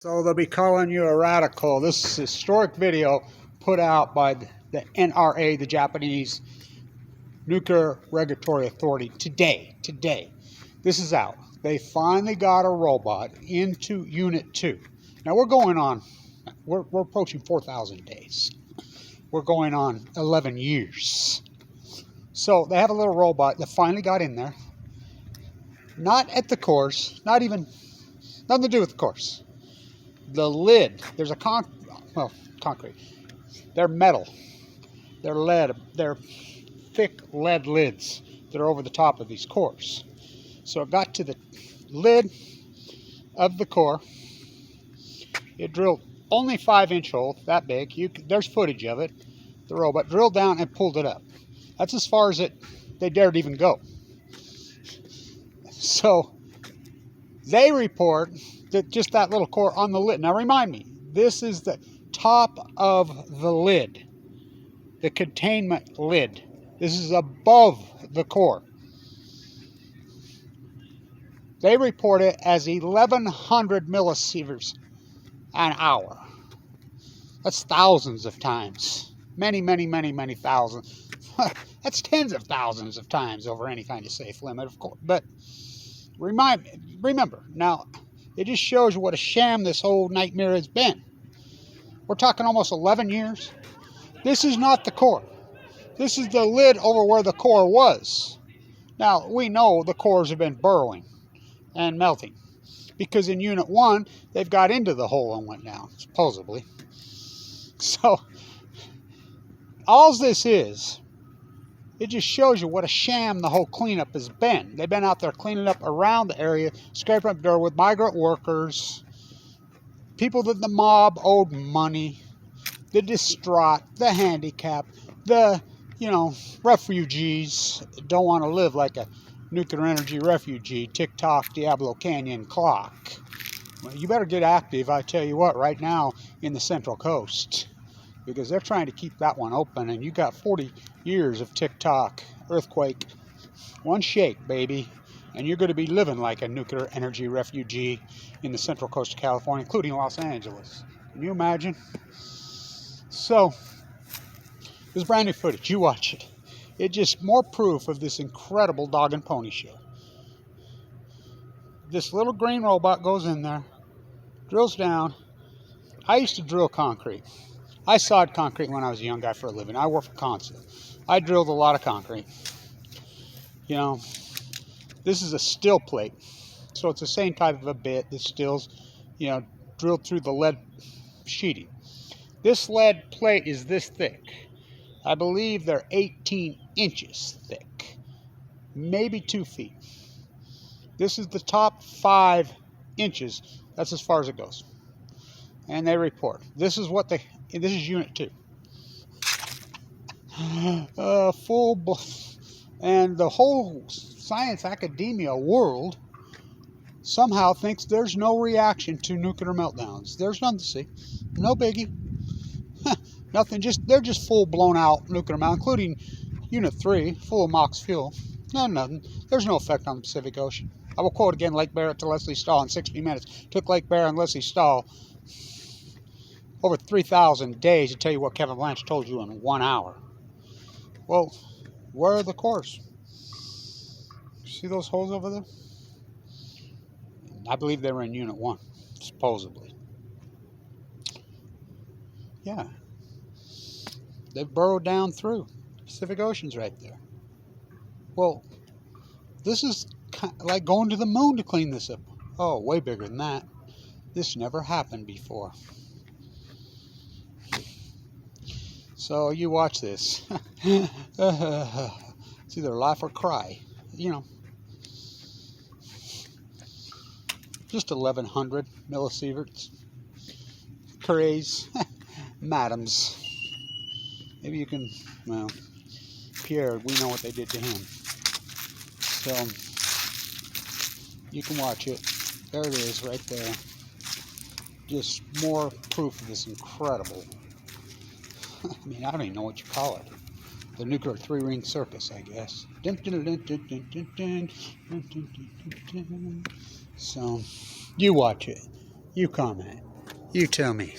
So they'll be calling you a radical. This is a historic video put out by the NRA, the Japanese Nuclear Regulatory Authority, today. This is out. They finally got a robot into Unit 2. Now we're approaching 4,000 days. We're going on 11 years. So they have a little robot that finally got in there. Not at the cores, nothing to do with the cores. The lid, there's a concrete. They're metal. They're lead. They're thick lead lids that are over the top of these cores. So it got to the lid of the core. It drilled only 5-inch hole, that big. There's footage of it. The robot drilled down and pulled it up. That's as far as they dared even go. So they report that just that little core on the lid. Now remind me, this is the top of the lid, the containment lid. This is above the core. They report it as 1,100 millisieverts an hour. That's thousands of times. Many thousands. That's tens of thousands of times over any kind of safe limit, of course. But remember, now, it just shows you what a sham this whole nightmare has been. We're talking almost 11 years. This is not the core. This is the lid over where the core was. Now, we know the cores have been burrowing and melting, because in Unit 1, they've got into the hole and went down, supposedly. So, all this is, it just shows you what a sham the whole cleanup has been. They've been out there cleaning up around the area, scraping up dirt with migrant workers, people that the mob owed money, the distraught, the handicapped, the, refugees don't want to live like a nuclear energy refugee, TikTok, Diablo Canyon clock. Well, you better get active, I tell you what, right now in the Central Coast, because they're trying to keep that one open, and you got 40 years of TikTok, earthquake, one shake, baby, and you're going to be living like a nuclear energy refugee in the Central Coast of California, including Los Angeles. Can you imagine? So, this brand new footage, you watch it. It's just more proof of this incredible dog and pony show. This little green robot goes in there, drills down. I used to drill concrete. I sawed concrete when I was a young guy for a living. I worked for Consul. I drilled a lot of concrete. This is a still plate. So it's the same type of a bit that stills, drilled through the lead sheeting. This lead plate is this thick. I believe they're 18 inches thick. Maybe 2 feet. This is the top 5 inches. That's as far as it goes. And they report. This is Unit 2. And the whole science academia world somehow thinks there's no reaction to nuclear meltdowns. There's none to see. No biggie. Nothing. They're just full blown out nuclear melt, including Unit 3, full of MOX fuel. Nothing. There's no effect on the Pacific Ocean. I will quote again Lake Barrett to Leslie Stahl in 60 minutes. Took Lake Barrett and Leslie Stahl over 3,000 days to tell you what Kevin Blanch told you in 1 hour. Well, where are the cores? See those holes over there? I believe they were in Unit 1, supposedly. Yeah. They've burrowed down through. Pacific Ocean's right there. Well, this is like going to the moon to clean this up. Oh, way bigger than that. This never happened before. So you watch this. It's either laugh or cry. Just 1,100 millisieverts. Craze. Madams. Maybe you can, Pierre, we know what they did to him. So, you can watch it. There it is, right there. Just more proof of this incredible, I don't even know what you call it. The nuclear 3-ring circus, I guess. So, you watch it. You comment. You tell me.